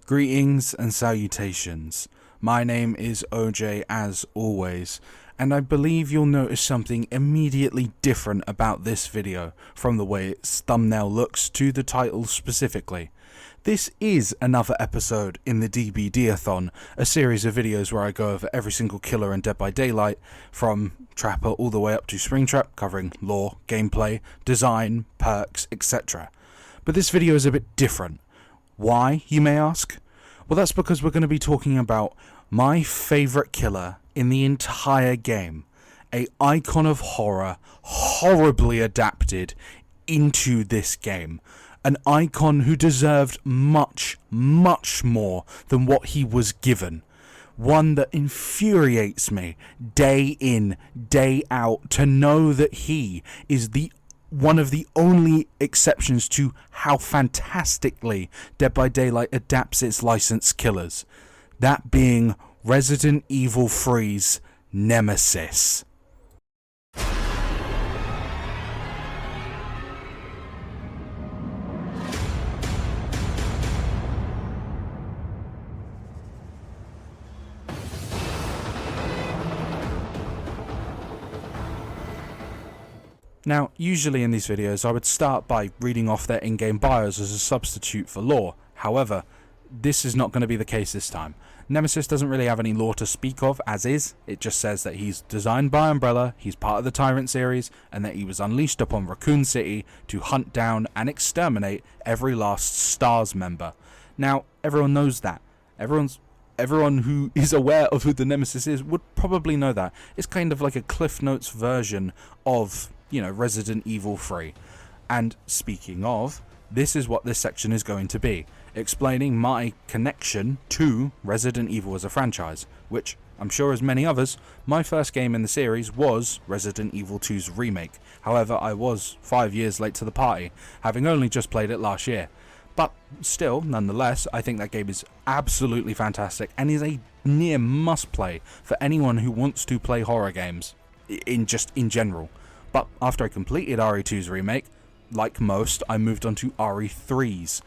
Greetings and salutations. My name is OJ as always, and I believe you'll notice something immediately different about this video, from the way its thumbnail looks to the title specifically. This is another episode in the DBDathon, a series of videos where I go over every single killer in Dead by Daylight, from Trapper all the way up to Springtrap, covering lore, gameplay, design, perks, etc. But this video is a bit different. Why, you may ask? Well, that's because we're going to be talking about my favourite killer in the entire game. A icon of horror, horribly adapted into this game. An icon who deserved much, much more than what he was given. One that infuriates me day in, day out, to know that he is one of the only exceptions to how fantastically Dead by Daylight adapts its licensed killers. That being Resident Evil 3's Nemesis. Now, usually in these videos I would start by reading off their in-game bios as a substitute for lore. However, this is not going to be the case this time. Nemesis doesn't really have any lore to speak of as is. It just says that he's designed by Umbrella, he's part of the Tyrant series, and that he was unleashed upon Raccoon City to hunt down and exterminate every last STARS member. Now, everyone knows that. Everyone who is aware of who the Nemesis is would probably know that. It's kind of like a Cliff Notes version of, Resident Evil 3. And speaking of, this is what this section is going to be, explaining my connection to Resident Evil as a franchise, which, I'm sure as many others, my first game in the series was Resident Evil 2's remake. However, I was 5 years late to the party, having only just played it last year. But still, nonetheless, I think that game is absolutely fantastic and is a near must-play for anyone who wants to play horror games, in general. But after I completed RE2's remake, like most, I moved on to RE3's.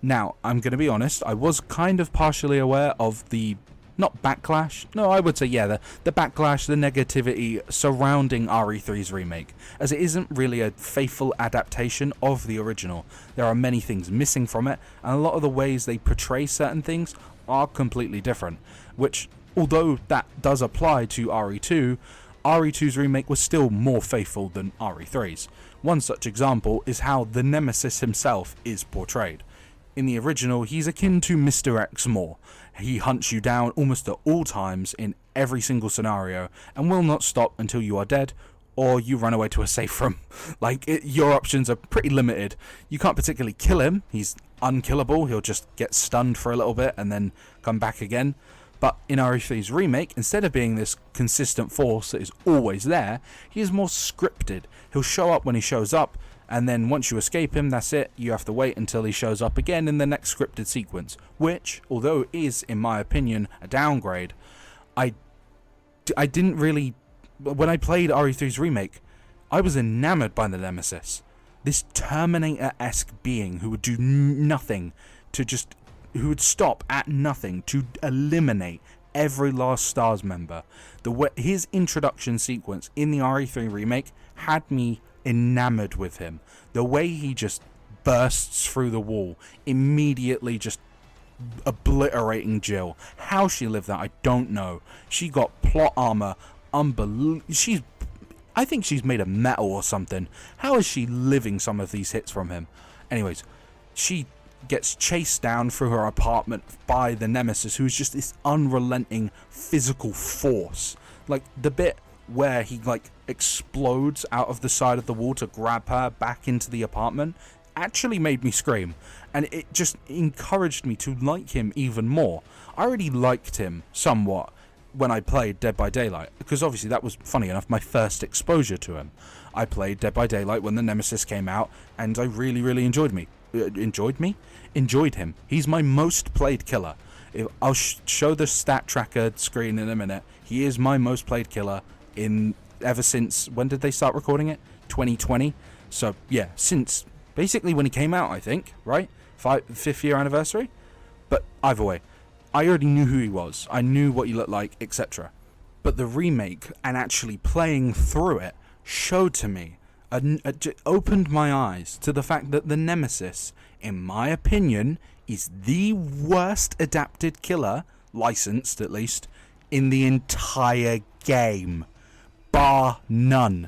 Now, I'm going to be honest, I was kind of partially aware of the, not backlash, no, I would say, yeah, the backlash, the negativity surrounding RE3's remake, as it isn't really a faithful adaptation of the original. There are many things missing from it, and a lot of the ways they portray certain things are completely different, which, although that does apply to RE2, RE2's remake was still more faithful than RE3's. One such example is how the Nemesis himself is portrayed. In the original, he's akin to Mr. X more. He hunts you down almost at all times in every single scenario and will not stop until you are dead or you run away to a safe room. Your options are pretty limited. You can't particularly kill him. He's unkillable. He'll just get stunned for a little bit and then come back again. But in RE3's remake, instead of being this consistent force that is always there, he is more scripted. He'll show up when he shows up, and then once you escape him, that's it. You have to wait until he shows up again in the next scripted sequence, which, although it is, in my opinion, a downgrade, I didn't really... When I played RE3's remake, I was enamored by the Nemesis. This Terminator-esque being who would do nothing to just... who would stop at nothing to eliminate every last STARS member. His introduction sequence in the RE3 remake had me enamored with him. The way he just bursts through the wall, immediately just obliterating Jill. How she lived that, I don't know. She got plot armor, I think she's made of metal or something. How is she living some of these hits from him? Anyways, she gets chased down through her apartment by the Nemesis, who's just this unrelenting physical force. Like the bit where he explodes out of the side of the wall to grab her back into the apartment actually made me scream, and it just encouraged me to like him even more. I already liked him somewhat when I played Dead by Daylight, because obviously that was, funny enough, my first exposure to him. I played Dead by Daylight when the Nemesis came out, and I really enjoyed him. He's my most played killer. I'll show the stat tracker screen in a minute. He is my most played killer ever since, when did they start recording it? 2020. So yeah, since basically when he came out, I think, right? 5th year anniversary. But either way, I already knew who he was. I knew what he looked like, etc. But the remake and actually playing through it showed to me, opened my eyes to the fact that the Nemesis, in my opinion, is the worst adapted killer, licensed at least, in the entire game. Bar none.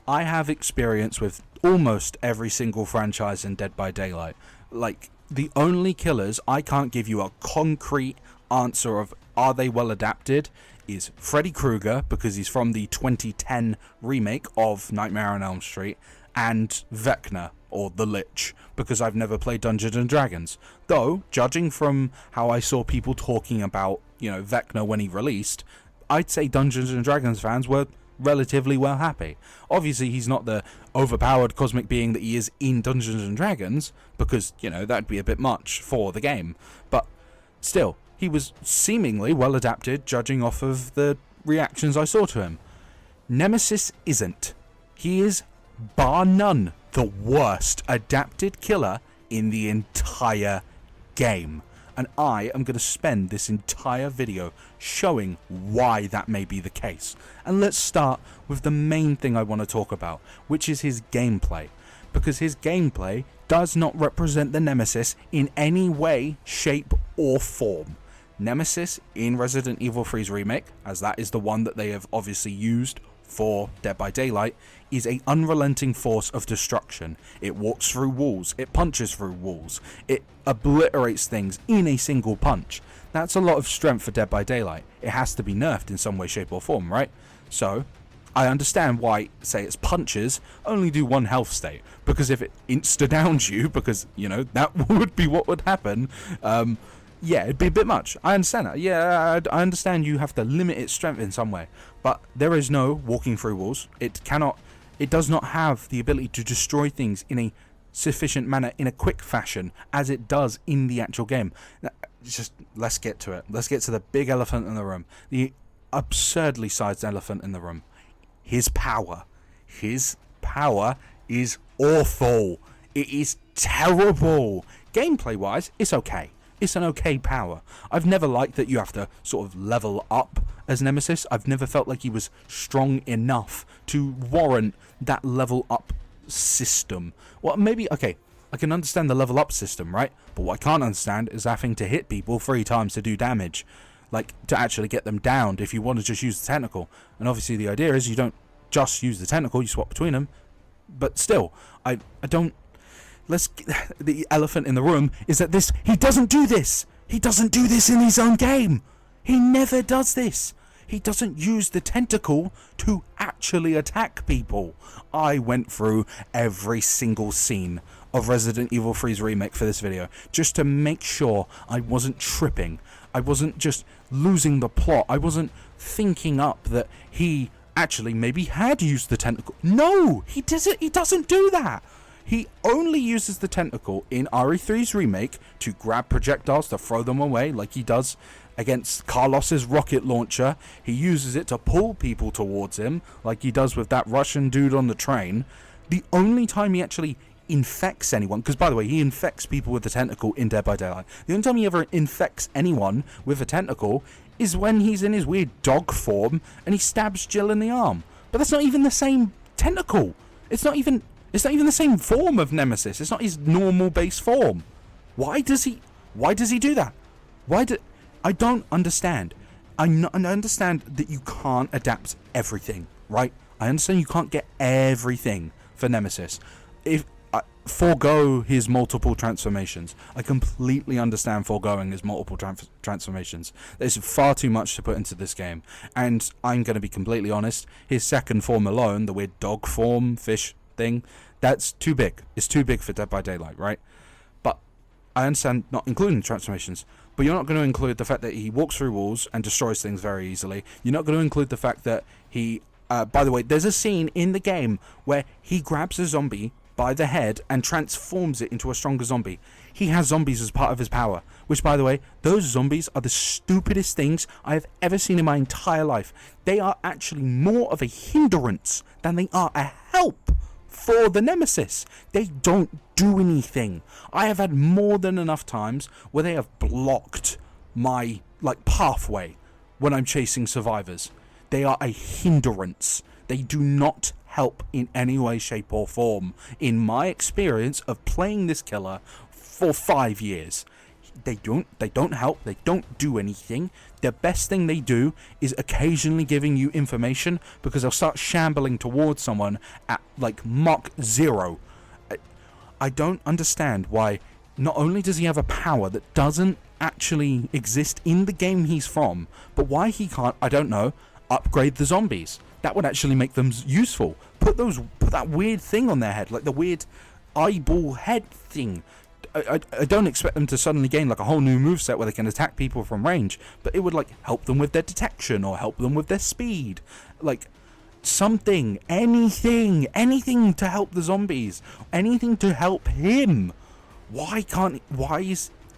I have experience with almost every single franchise in Dead by Daylight. Like, the only killers I can't give you a concrete answer of are they well adapted is Freddy Krueger, because he's from the 2010 remake of Nightmare on Elm Street, and Vecna, or the Lich, because I've never played Dungeons and Dragons. Though, judging from how I saw people talking about, Vecna when he released, I'd say Dungeons and Dragons fans were relatively well happy. Obviously, he's not the overpowered cosmic being that he is in Dungeons and Dragons, because, that'd be a bit much for the game. But still, he was seemingly well adapted, judging off of the reactions I saw to him. Nemesis isn't. He is, bar none, the worst adapted killer in the entire game. And I am going to spend this entire video showing why that may be the case. And let's start with the main thing I want to talk about, which is his gameplay. Because his gameplay does not represent the Nemesis in any way, shape, or form. Nemesis in Resident Evil 3's remake, as that is the one that they have obviously used for Dead by Daylight, is an unrelenting force of destruction. It walks through walls, it punches through walls, it obliterates things in a single punch. That's a lot of strength for Dead by Daylight. It has to be nerfed in some way, shape or form, right? So, I understand why, say, its punches only do 1 health state, because if it insta-downs you, because, that would be what would happen, yeah, it'd be a bit much. I understand that. Yeah, I understand you have to limit its strength in some way. But there is no walking through walls. It does not have the ability to destroy things in a sufficient manner, in a quick fashion, as it does in the actual game. Now, let's get to it. Let's get to the big elephant in the room. The absurdly sized elephant in the room. His power. His power is awful. It is terrible. Gameplay-wise, it's okay. It's an okay power. I've never liked that you have to sort of level up as Nemesis. I've never felt like he was strong enough to warrant that level up system. Well, maybe, okay, I can understand the level up system, right? But what I can't understand is having to hit people 3 times to do damage. Like, to actually get them downed if you want to just use the tentacle. And obviously the idea is you don't just use the tentacle, you swap between them. But still, I don't... the elephant in the room is that he doesn't do this. He doesn't do this in his own game. He never does this. He doesn't use the tentacle to actually attack people. I went through every single scene of Resident Evil 3's remake for this video, just to make sure I wasn't tripping. I wasn't just losing the plot. I wasn't thinking up that he actually maybe had used the tentacle. No, he doesn't do that. He only uses the tentacle in RE3's remake to grab projectiles to throw them away, like he does against Carlos's rocket launcher. He uses it to pull people towards him, like he does with that Russian dude on the train. The only time he actually infects anyone, because by the way, he infects people with the tentacle in Dead by Daylight. The only time he ever infects anyone with a tentacle is when he's in his weird dog form and he stabs Jill in the arm. But that's not even the same tentacle. It's not even the same form of Nemesis. It's not his normal base form. Why does he do that? I don't understand. I understand that you can't adapt everything, right? I understand you can't get everything for Nemesis. Forgo his multiple transformations. I completely understand foregoing his multiple transformations. There's far too much to put into this game. And I'm going to be completely honest, his second form alone, the weird dog form, fish thing, that's too big. It's too big for Dead by Daylight, right? But I understand not including transformations. But you're not going to include the fact that he walks through walls and destroys things very easily. You're not going to include the fact that he... by the way, there's a scene in the game where he grabs a zombie by the head and transforms it into a stronger zombie. He has zombies as part of his power, which, by the way, those zombies are the stupidest things I have ever seen in my entire life. They are actually more of a hindrance than they are a help for the Nemesis. They don't do anything. I have had more than enough times where they have blocked my pathway when I'm chasing survivors. They are a hindrance. They do not help in any way, shape or form. In my experience of playing this killer for 5 years, they don't help. They don't do anything. The best thing they do is occasionally giving you information, because they'll start shambling towards someone at Mach 0. I don't understand why. Not only does he have a power that doesn't actually exist in the game he's from, but why he can't, I don't know, upgrade the zombies. That would actually make them useful. Put that weird thing on their head, like the weird eyeball head thing. I don't expect them to suddenly gain a whole new moveset where they can attack people from range, but it would help them with their detection or help them with their speed. Something, anything to help the zombies, anything to help him.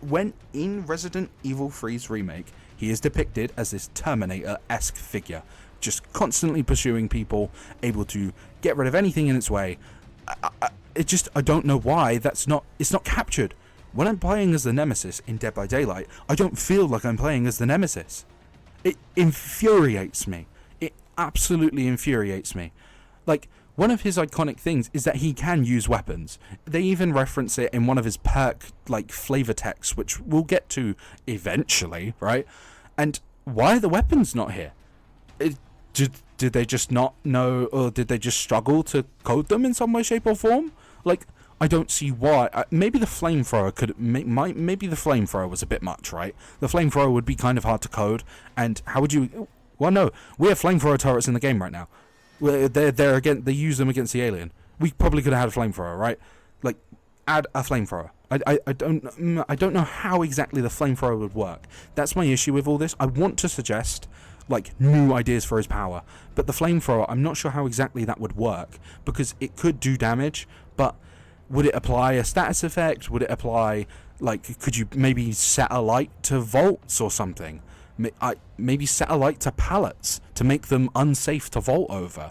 When in Resident Evil 3's remake, he is depicted as this Terminator-esque figure, just constantly pursuing people, able to get rid of anything in its way. I don't know why it's not captured. When I'm playing as the Nemesis in Dead by Daylight, I don't feel like I'm playing as the Nemesis. It infuriates me. It absolutely infuriates me. One of his iconic things is that he can use weapons. They even reference it in one of his perk flavor texts, which we'll get to eventually, right? And why are the weapons not here? Did they just not know, or did they just struggle to code them in some way, shape or form? I don't see why. Maybe the flamethrower maybe the flamethrower was a bit much, right? The flamethrower would be kind of hard to code, and how would you? Well, no, we have flamethrower turrets in the game right now. They use them against the alien. We probably could have had a flamethrower, right? Add a flamethrower. I don't know how exactly the flamethrower would work. That's my issue with all this. I want to suggest new ideas for his power, but the flamethrower, I'm not sure how exactly that would work, because it could do damage, but would it apply a status effect? Would it apply, could you maybe set a light to vaults or something? Maybe set a light to pallets to make them unsafe to vault over.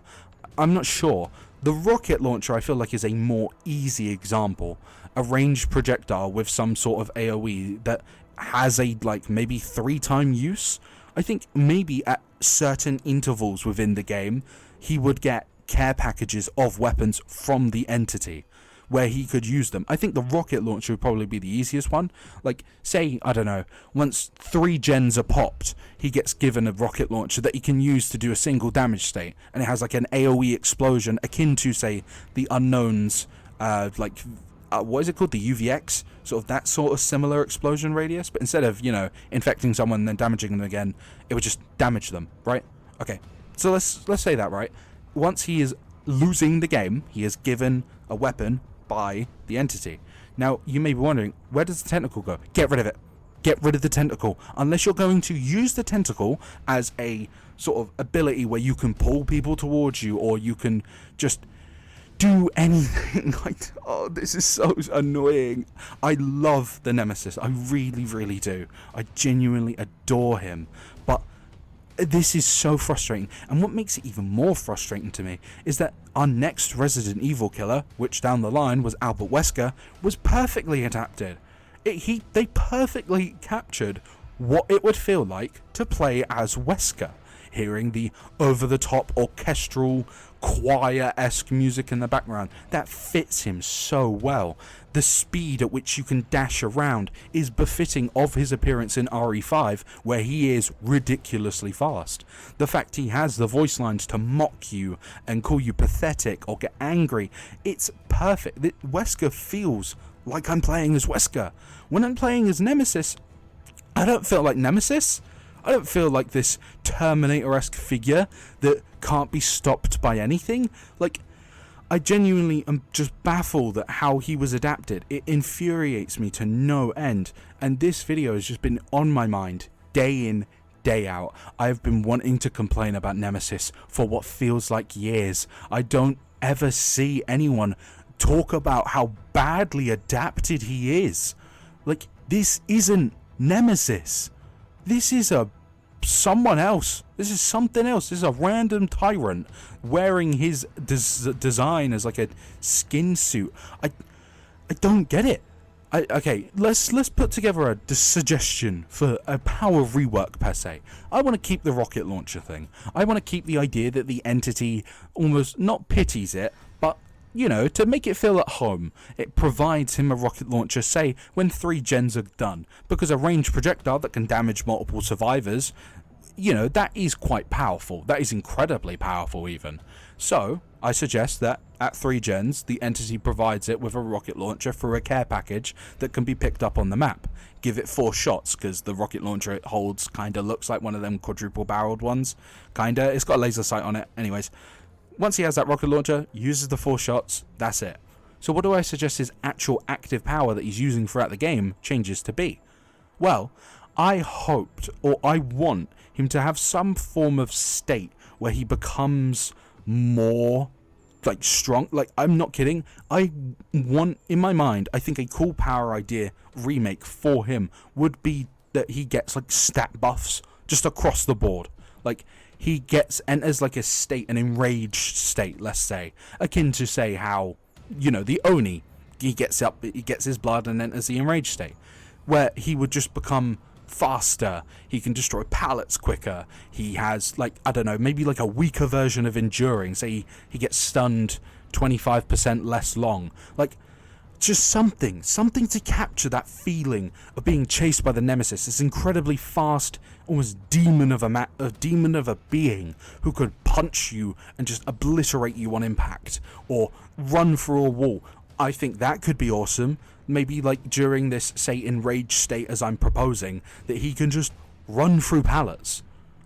I'm not sure. The rocket launcher, I feel is a more easy example. A ranged projectile with some sort of AoE that has a maybe 3-time use. I think maybe at certain intervals within the game, he would get care packages of weapons from the entity where he could use them. I think the rocket launcher would probably be the easiest one. Say, I don't know, once 3 gens are popped, he gets given a rocket launcher that he can use to do a single damage state, and it has an AoE explosion akin to, say, the Unknown's what is it called, the UVX, sort of that sort of similar explosion radius, but instead of infecting someone and then damaging them again, it would just damage them, right? Okay, so let's say that, right? Once he is losing the game, he is given a weapon by the entity. Now you may be wondering, where does the tentacle go? Get rid of it. Get rid of the tentacle. Unless you're going to use the tentacle as a sort of ability where you can pull people towards you, or you can just do anything. Oh, this is so annoying. I love the Nemesis. I really, really do. I genuinely adore him. But this is so frustrating. And what makes it even more frustrating to me is that our next Resident Evil killer, which down the line was Albert Wesker, was perfectly adapted. They perfectly captured what it would feel like to play as Wesker. Hearing the over-the-top orchestral choir-esque music in the background, that fits him so well. The speed at which you can dash around is befitting of his appearance in RE5, where he is ridiculously fast. The fact he has the voice lines to mock you and call you pathetic or get angry, it's perfect. Wesker feels like I'm playing as Wesker. When I'm playing as Nemesis, I don't feel like Nemesis. I don't feel like this Terminator-esque figure that can't be stopped by anything. I genuinely am just baffled at how he was adapted. It infuriates me to no end. And this video has just been on my mind day in, day out. I've been wanting to complain about Nemesis for what feels like years. I don't ever see anyone talk about how badly adapted he is. This isn't Nemesis. This is a someone else. This is something else. This is a random tyrant wearing his design as like a skin suit. I don't get it. Okay, let's put together a suggestion for a power rework per se. I want to keep the rocket launcher thing. I want to keep the idea that the entity almost not pities it, but you know, to make it feel at home, it provides him a rocket launcher, say, when 3 gens are done. Because a ranged projectile that can damage multiple survivors, you know, that is quite powerful. That is incredibly powerful even. So, I suggest that at 3 gens, the entity provides it with a rocket launcher through a care package that can be picked up on the map. Give it 4 shots, because the rocket launcher it holds kinda looks like one of them quadruple barreled ones. Kinda. It's got a laser sight on it. Anyways. Once he has that rocket launcher, uses the 4 shots, that's it. So what do I suggest his actual active power that he's using throughout the game changes to be? Well, I hoped, or I want, him to have some form of state where he becomes more, like, strong. Like, I'm not kidding. I want, in my mind, I think a cool power idea remake for him would be that he gets, like, stat buffs just across the board. Like, he enters like a state, an enraged state, let's say, akin to say how, you know, the Oni, he gets his blood and enters the enraged state, where he would just become faster, he can destroy pallets quicker, he has, like, I don't know, maybe like a weaker version of enduring, say he gets stunned 25% less long, like, just something to capture that feeling of being chased by the Nemesis, this incredibly fast, almost demon of a being who could punch you and just obliterate you on impact, or run through a wall. I think that could be awesome. Maybe like during this, say, enraged state as I'm proposing, that he can just run through pallets,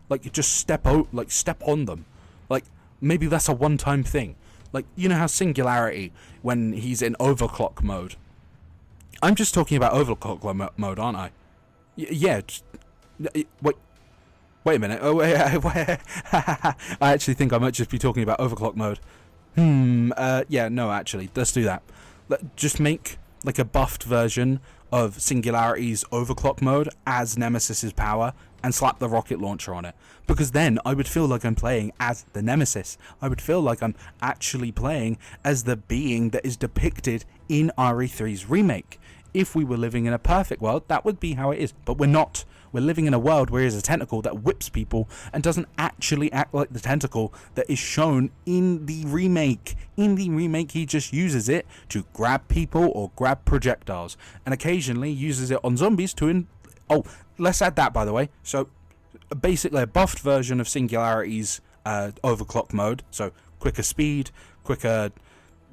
like just step on them. Like maybe that's a one-time thing. Like, you know how Singularity, when he's in overclock mode. I'm just talking about overclock mode, aren't I? Yeah. Wait a minute. Oh, wait. I actually think I might just be talking about overclock mode. Yeah, no, actually. Let's do that. Just make, like, a buffed version of Singularity's overclock mode as Nemesis's power, and slap the rocket launcher on it, because then I would feel like I'm playing as the Nemesis. I would feel like I'm actually playing as the being that is depicted in RE3's remake. If we were living in a perfect world, that would be how it is, but we're not. We're living in a world where he has a tentacle that whips people and doesn't actually act like the tentacle that is shown in the remake. In the remake, he just uses it to grab people or grab projectiles, and occasionally uses it on zombies to Oh, let's add that, by the way. So, basically a buffed version of Singularity's overclock mode. So, quicker speed, quicker,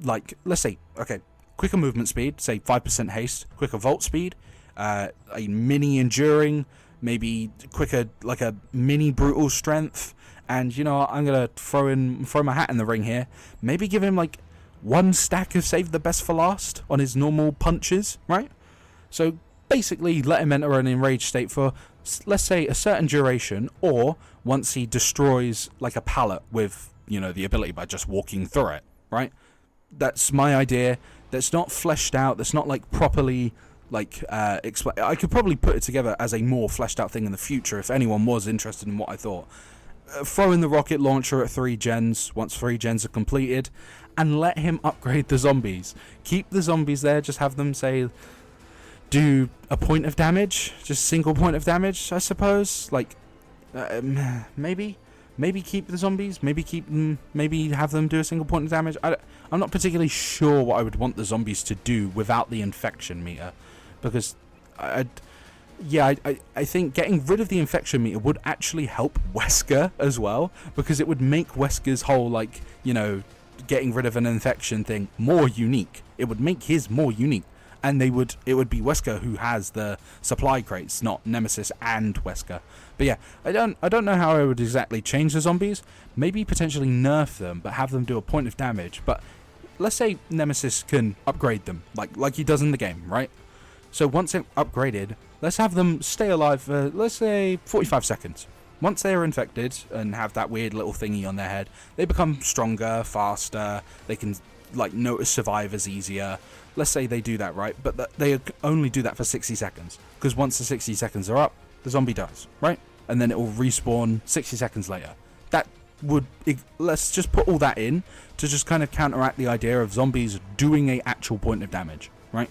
like, let's say, okay, quicker movement speed, say 5% haste, quicker vault speed, a mini enduring, maybe quicker, like a mini brutal strength. And, you know, I'm going to throw my hat in the ring here. Maybe give him, like, 1 stack of save the best for last on his normal punches, right? So, basically let him enter an enraged state for, let's say, a certain duration, or once he destroys like a pallet with, you know, the ability by just walking through it, right? That's my idea. That's not fleshed out. That's not like properly like explain. I could probably put it together as a more fleshed out thing in the future if anyone was interested in what I thought. Throw in the rocket launcher at 3 gens once 3 gens are completed, and let him upgrade the zombies. Keep the zombies there. Just have them say, do a point of damage, just single point of damage, I suppose. Like, maybe keep the zombies, maybe have them do a single point of damage. I'm not particularly sure what I would want the zombies to do without the infection meter, because I think getting rid of the infection meter would actually help Wesker as well, because it would make Wesker's whole, like, you know, getting rid of an infection thing more unique. It would make his more unique. And it would be Wesker who has the supply crates, not Nemesis and Wesker. But yeah, I don't know how I would exactly change the zombies. Maybe potentially nerf them, but have them do a point of damage. But let's say Nemesis can upgrade them, like he does in the game, right? So once they're upgraded, let's have them stay alive for, let's say, 45 seconds. Once they are infected and have that weird little thingy on their head, they become stronger, faster, they can, like, notice survivors easier. Let's say they do that, right? But they only do that for 60 seconds. Because once the 60 seconds are up, the zombie dies, right? and then it will respawn 60 seconds later. That would, let's just put all that in to just kind of counteract the idea of zombies doing a actual point of damage, right?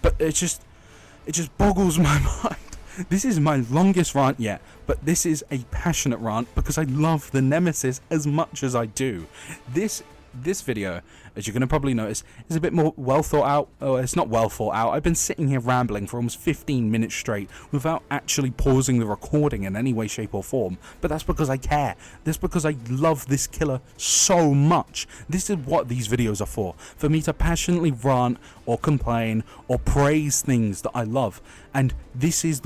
But it just boggles my mind. This is my longest rant yet, but this is a passionate rant because I love the Nemesis as much as I do. This video, as you're going to probably notice, is a bit more well thought out. Oh, it's not well thought out. I've been sitting here rambling for almost 15 minutes straight without actually pausing the recording in any way, shape or form. But that's because I care. That's because I love this killer so much. This is what these videos are for me to passionately rant or complain or praise things that I love. And this is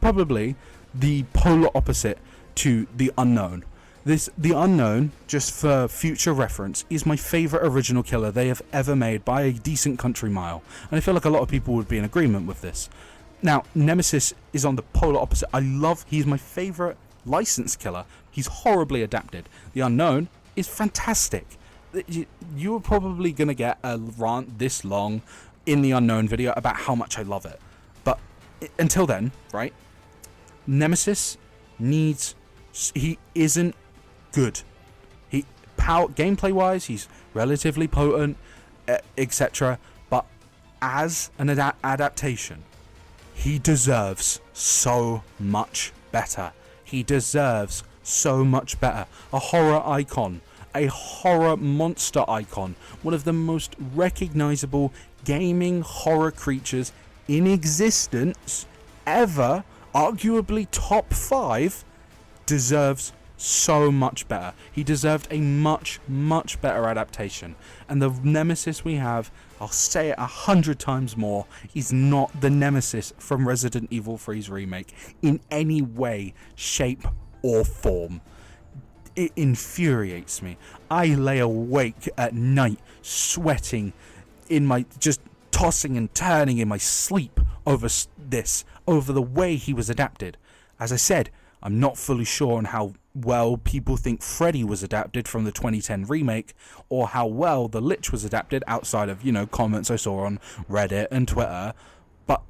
probably the polar opposite to The Unknown. The Unknown, just for future reference, is my favourite original killer they have ever made by a decent country mile. And I feel like a lot of people would be in agreement with this. Now, Nemesis is on the polar opposite. He's my favourite licensed killer. He's horribly adapted. The Unknown is fantastic. You're probably going to get a rant this long in the Unknown video about how much I love it. But until then, right, Nemesis he isn't good. Gameplay wise, he's relatively potent, etc. But as an adaptation, he deserves so much better. He deserves so much better. A horror icon, a horror monster icon, one of the most recognizable gaming horror creatures in existence ever, arguably top 5, deserves so much better. He deserved a much, much better adaptation. And the Nemesis we have, I'll say it 100 times more, is not the Nemesis from Resident Evil 3's remake in any way, shape, or form. It infuriates me. I lay awake at night, sweating just tossing and turning in my sleep over the way he was adapted. As I said, I'm not fully sure on how well people think Freddy was adapted from the 2010 remake, or how well the Lich was adapted outside of, comments I saw on Reddit and Twitter. But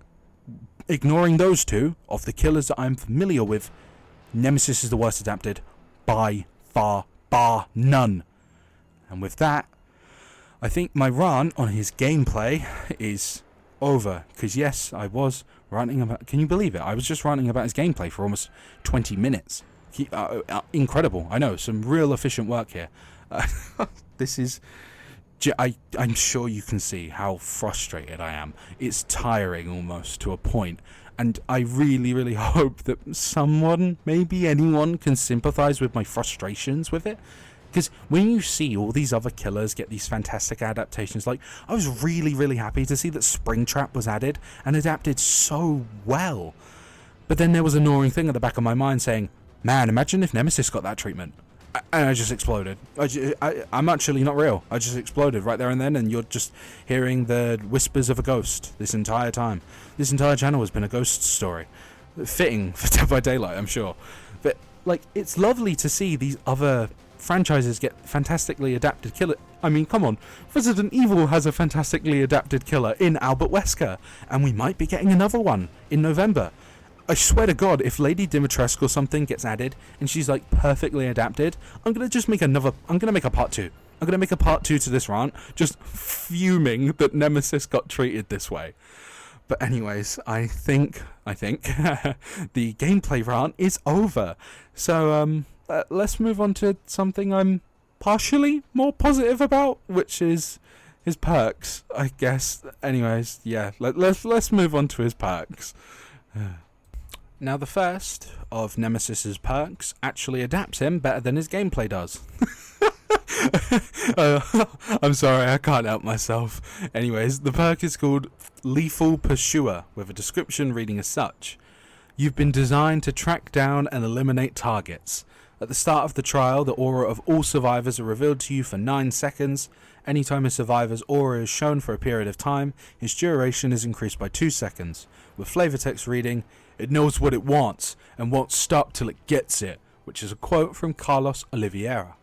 ignoring those two, of the killers that I'm familiar with, Nemesis is the worst adapted by far, bar none. And with that, I think my rant on his gameplay is over, because yes, I was ranting about, can you believe it? I was just ranting about his gameplay for almost 20 minutes. Incredible. I know, some real efficient work here. I'm sure you can see how frustrated I am. It's tiring almost to a point, and I really, really hope that someone, maybe anyone, can sympathize with my frustrations with it. Because when you see all these other killers get these fantastic adaptations, like, I was really, really happy to see that Springtrap was added and adapted so well. But then there was a gnawing thing at the back of my mind saying, man, imagine if Nemesis got that treatment. And I just exploded. I'm actually not real. I just exploded right there and then, and you're just hearing the whispers of a ghost this entire time. This entire channel has been a ghost story. Fitting for Dead by Daylight, I'm sure. But, like, it's lovely to see these other franchises get fantastically adapted killer. I mean, come on, Resident Evil has a fantastically adapted killer in Albert Wesker, and we might be getting another one in November. I swear to God, if Lady Dimitrescu or something gets added and she's like perfectly adapted, I'm gonna make a part 2. I'm gonna make a part 2 to this rant, just fuming that Nemesis got treated this way. But anyways, I think the gameplay rant is over. So let's move on to something I'm partially more positive about, which is his perks, I guess. Anyways, yeah, let's move on to his perks. Now, the first of Nemesis's perks actually adapts him better than his gameplay does. I'm sorry, I can't help myself. Anyways, the perk is called Lethal Pursuer, with a description reading as such. You've been designed to track down and eliminate targets. At the start of the trial, the aura of all survivors are revealed to you for 9 seconds. Anytime a survivor's aura is shown for a period of time, its duration is increased by 2 seconds. With flavor text reading, it knows what it wants and won't stop till it gets it, which is a quote from Carlos Oliveira.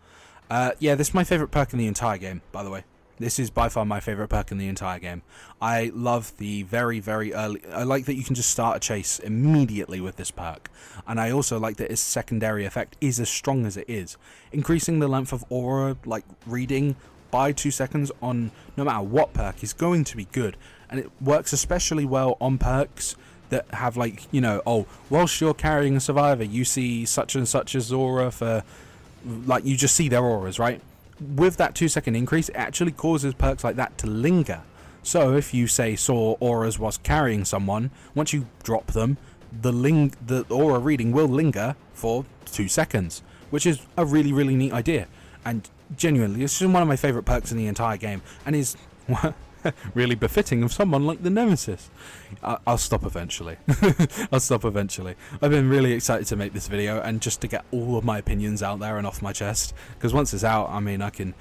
Yeah, this is my favourite perk in the entire game, by the way. This is by far my favourite perk in the entire game. I love the very, very early... I like that you can just start a chase immediately with this perk. And I also like that its secondary effect is as strong as it is. Increasing the length of aura, like reading, by 2 seconds on no matter what perk is going to be good. And it works especially well on perks that have, like, you know, oh, whilst you're carrying a survivor, you see such and such's aura for... Like, you just see their auras, right? With that 2 second increase, it actually causes perks like that to linger. So if you say saw auras whilst carrying someone, once you drop them, the aura reading will linger for 2 seconds, which is a really, really neat idea. And genuinely, it's just one of my favourite perks in the entire game, and is really befitting of someone like the Nemesis. I'll stop eventually. I'll stop eventually. I've been really excited to make this video and just to get all of my opinions out there and off my chest, because once it's out, I mean, I can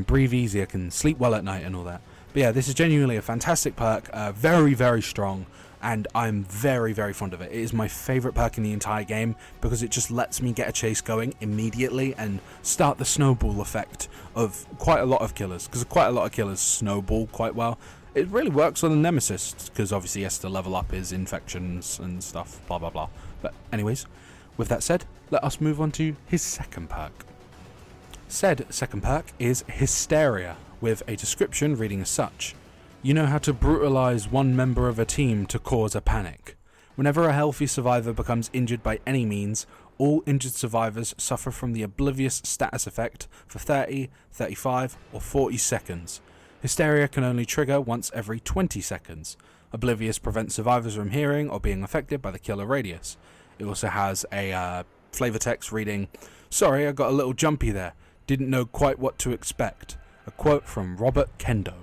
breathe easy, I can sleep well at night and all that. But yeah, this is genuinely a fantastic perk, very, very strong, and I'm very, very fond of it. It is my favourite perk in the entire game because it just lets me get a chase going immediately and start the snowball effect of quite a lot of killers, because quite a lot of killers snowball quite well. It really works on the Nemesis because obviously he has to level up his infections and stuff, blah blah blah. But anyways, with that said, let us move on to his second perk. Said second perk is Hysteria, with a description reading as such. You know how to brutalize one member of a team to cause a panic. Whenever a healthy survivor becomes injured by any means, all injured survivors suffer from the Oblivious status effect for 30, 35 or 40 seconds. Hysteria can only trigger once every 20 seconds. Oblivious prevents survivors from hearing or being affected by the killer radius. It also has a flavor text reading, "Sorry, I got a little jumpy there. Didn't know quite what to expect." A quote from Robert Kendo.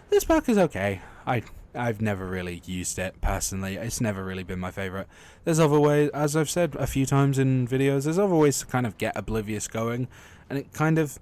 This perk is okay. I've never really used it personally. It's never really been my favourite. There's other ways, as I've said a few times in videos, there's other ways to kind of get Oblivious going, and it's kind of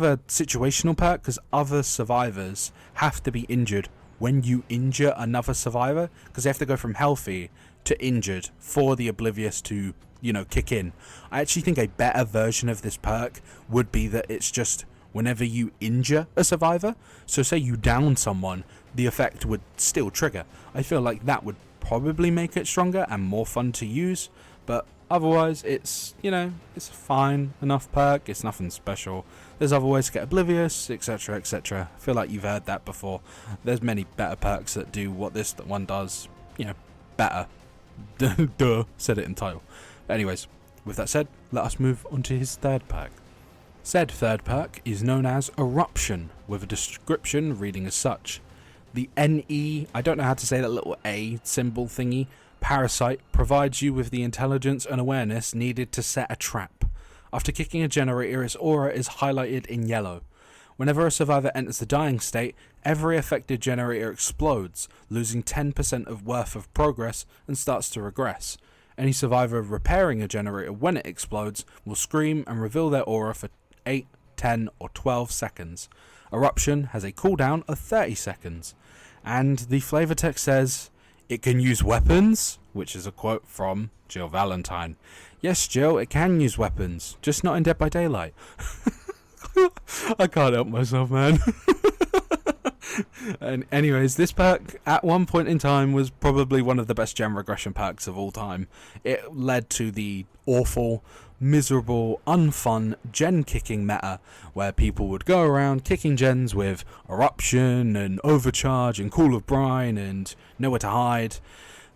a situational perk because other survivors have to be injured when you injure another survivor, because they have to go from healthy to injured for the Oblivious to, you know, kick in. I actually think a better version of this perk would be that it's just whenever you injure a survivor, so say you down someone, the effect would still trigger. I feel like that would probably make it stronger and more fun to use, but otherwise it's, you know, it's a fine enough perk, it's nothing special. There's other ways to get Oblivious, etc, etc. I feel like you've heard that before. There's many better perks that do what this one does, you know, better. Duh, said it in title. But anyways, with that said, let us move on to his third perk. Said third perk is known as Eruption, with a description reading as such. The NE, I don't know how to say that little A symbol thingy, parasite provides you with the intelligence and awareness needed to set a trap. After kicking a generator, its aura is highlighted in yellow. Whenever a survivor enters the dying state, every affected generator explodes, losing 10% of worth of progress and starts to regress. Any survivor repairing a generator when it explodes will scream and reveal their aura for 8, 10 or 12 seconds. Eruption has a cooldown of 30 seconds. And the flavor text says, "It can use weapons," which is a quote from Jill Valentine. Yes, Jill, it can use weapons, just not in Dead by Daylight. I can't help myself, man. And anyways, this perk at one point in time was probably one of the best gen regression perks of all time. It led to the awful, miserable, unfun gen kicking meta where people would go around kicking gens with Eruption and Overcharge and Call of Brine and Nowhere to Hide.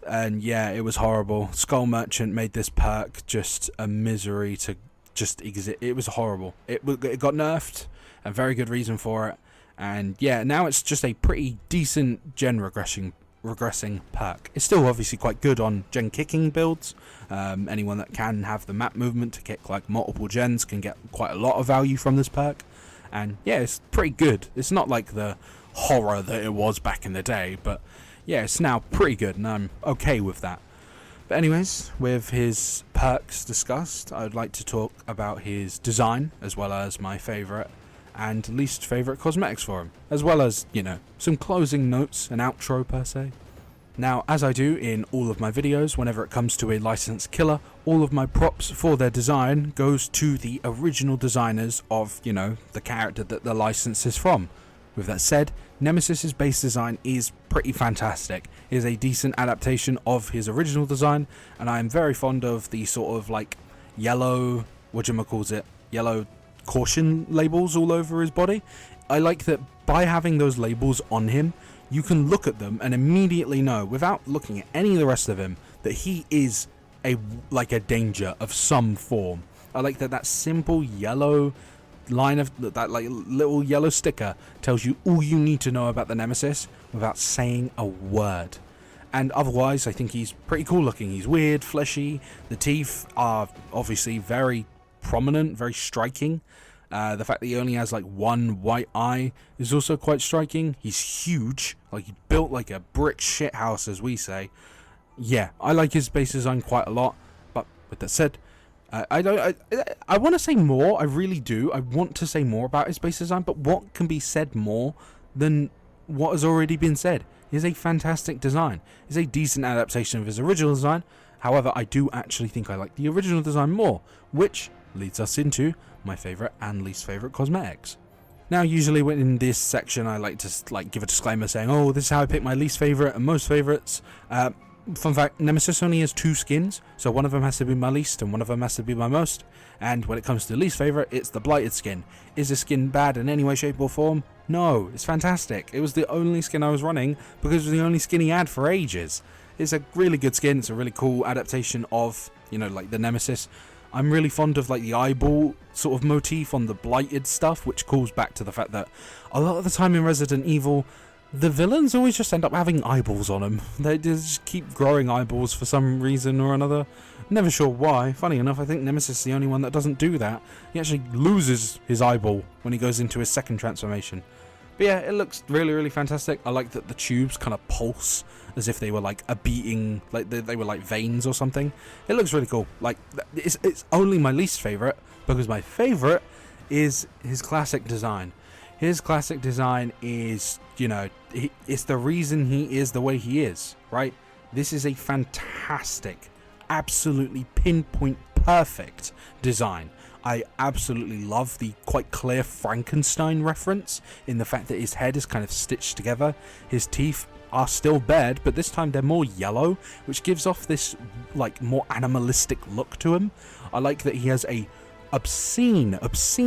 And yeah, it was horrible. Skull Merchant made this perk just a misery to just exist. It was horrible. It got nerfed, and very good reason for it. And yeah, now it's just a pretty decent gen regressing perk. It's still obviously quite good on gen kicking builds. Anyone that can have the map movement to kick like multiple gens can get quite a lot of value from this perk. And yeah, it's pretty good. It's not like the horror that it was back in the day, but yeah, it's now pretty good, and I'm okay with that. But anyways, with his perks discussed, I would like to talk about his design, as well as my favourite and least favourite cosmetics for him, as well as, you know, some closing notes, an outro per se. Now, as I do in all of my videos, whenever it comes to a licensed killer, all of my props for their design goes to the original designers of, you know, the character that the license is from. With that said, Nemesis's base design is pretty fantastic. It is a decent adaptation of his original design, and I am very fond of the sort of like yellow, yellow caution labels all over his body. I like that by having those labels on him, you can look at them and immediately know, without looking at any of the rest of him, that he is a danger of some form. I like that simple yellow line of that like little yellow sticker tells you all you need to know about the Nemesis without saying a word. And otherwise, I think he's pretty cool looking. He's weird, fleshy. The teeth are obviously very prominent, very striking. The fact that he only has like one white eye is also quite striking. He's huge, like he built like a brick shit house, as we say. Yeah, I like his base design quite a lot. But with that said, I want to say more. I really do. I want to say more about his base design. But what can be said more than what has already been said? It is a fantastic design. It's a decent adaptation of his original design. However, I do actually think I like the original design more, which leads us into my favourite and least favourite cosmetics. Now, usually when in this section, I like to give a disclaimer saying, "Oh, this is how I pick my least favourite and most favourites." Fun fact: Nemesis only has 2 skins, so one of them has to be my least and one of them has to be my most. And when it comes to least favourite, it's the Blighted skin. Is this skin bad in any way, shape, or form? No, it's fantastic. It was the only skin I was running because it was the only skin he had for ages. It's a really good skin. It's a really cool adaptation of, like the Nemesis. I'm really fond of like the eyeball sort of motif on the Blighted stuff, which calls back to the fact that a lot of the time in Resident Evil, the villains always just end up having eyeballs on them. They just keep growing eyeballs for some reason or another. Never sure why. Funny enough, I think Nemesis is the only one that doesn't do that. He actually loses his eyeball when he goes into his second transformation. But yeah, it looks really, really fantastic. I like that the tubes kind of pulse as if they were like a beating, like they were like veins or something. It looks really cool. Like, it's only my least favourite, because my favourite is his classic design. His classic design is, it's the reason he is the way he is, right? This is a fantastic, absolutely pinpoint perfect design. I absolutely love the quite clear Frankenstein reference in the fact that his head is kind of stitched together. His teeth are still bared, but this time they're more yellow, which gives off this like more animalistic look to him. I like that he has a obscene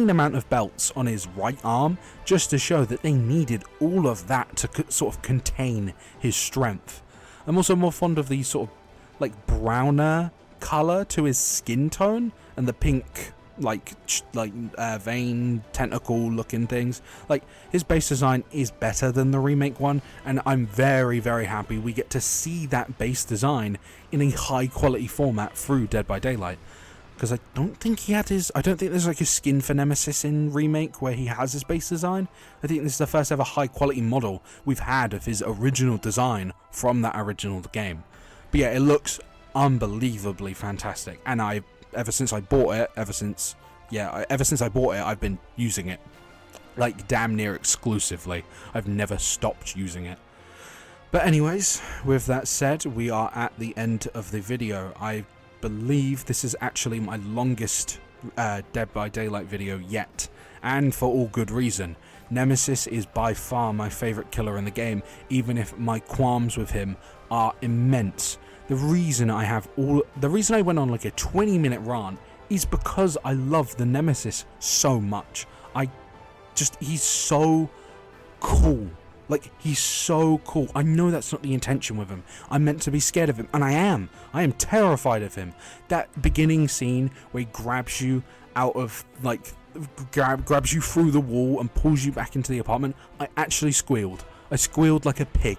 amount of belts on his right arm, just to show that they needed all of that to sort of contain his strength. I'm also more fond of the sort of like browner color to his skin tone and the pink vein tentacle looking things. Like, his base design is better than the remake one, and I'm very, very happy we get to see that base design in a high quality format through Dead by Daylight. Because I don't think there's like a skin for Nemesis in remake where he has his base design. I think this is the first ever high quality model we've had of his original design from that original game. But yeah, it looks unbelievably fantastic, and ever since I bought it, I've been using it like damn near exclusively. I've never stopped using it. But anyways, with that said, we are at the end of the video. I believe this is actually my longest Dead by Daylight video yet, and for all good reason. Nemesis is by far my favourite killer in the game, even if my qualms with him are immense. The reason I went on like a 20-minute rant is because I love the Nemesis so much. He's so cool. Like, he's so cool. I know that's not the intention with him. I'm meant to be scared of him, and I am. I am terrified of him. That beginning scene where he grabs you out of, like, grabs you through the wall and pulls you back into the apartment, I actually squealed. I squealed like a pig.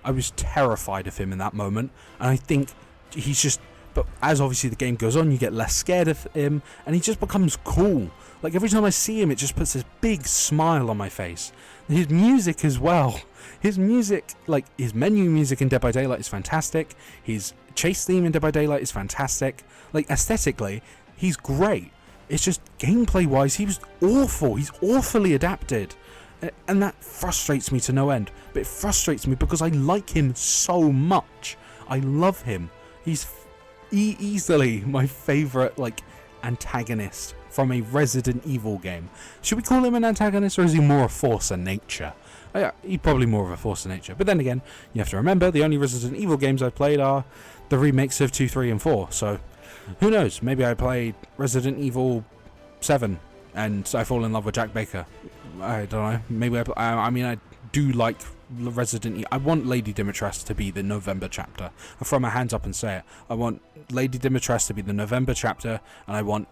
I was terrified of him in that moment, and I think he's just... But as obviously the game goes on, you get less scared of him, and he just becomes cool. Like, every time I see him, it just puts this big smile on my face. His music as well. His music, like, his menu music in Dead by Daylight is fantastic. His chase theme in Dead by Daylight is fantastic. Like, aesthetically, he's great. It's just gameplay-wise, he was awful. He's awfully adapted. And that frustrates me to no end. But it frustrates me because I like him so much. I love him. He's easily my favourite, like, antagonist from a Resident Evil game. Should we call him an antagonist, or is he more a force of nature? Yeah, he's probably more of a force of nature. But then again, you have to remember, the only Resident Evil games I've played are the remakes of 2, 3, and 4. So, who knows? Maybe I played Resident Evil 7 and I fall in love with Jack Baker. I don't know. Maybe I do like Resident Evil. I want Lady Dimitrescu to be the November chapter. I'll throw my hands up and say it. I want Lady Dimitrescu to be the November chapter, and I want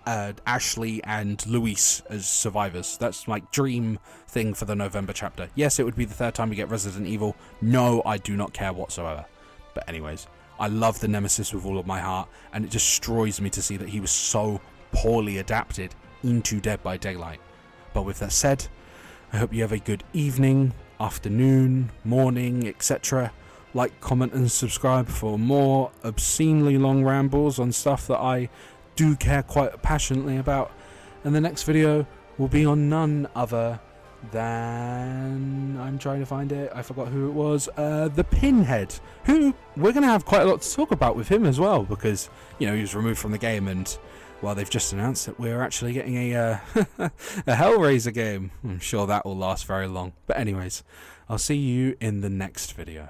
Ashley and Luis as survivors. That's my dream thing for the November chapter. Yes, it would be the third time we get Resident Evil. No, I do not care whatsoever. But anyways, I love the Nemesis with all of my heart, and it destroys me to see that he was so poorly adapted into Dead by Daylight. But with that said, I hope you have a good evening, afternoon, morning, etc. Like, comment and subscribe for more obscenely long rambles on stuff that I do care quite passionately about. And the next video will be on none other than, I'm trying to find it, I forgot who it was, the Pinhead, who we're going to have quite a lot to talk about with him as well, because, you know, he was removed from the game, and well, they've just announced that we're actually getting a Hellraiser game. I'm sure that will last very long. But anyways, I'll see you in the next video.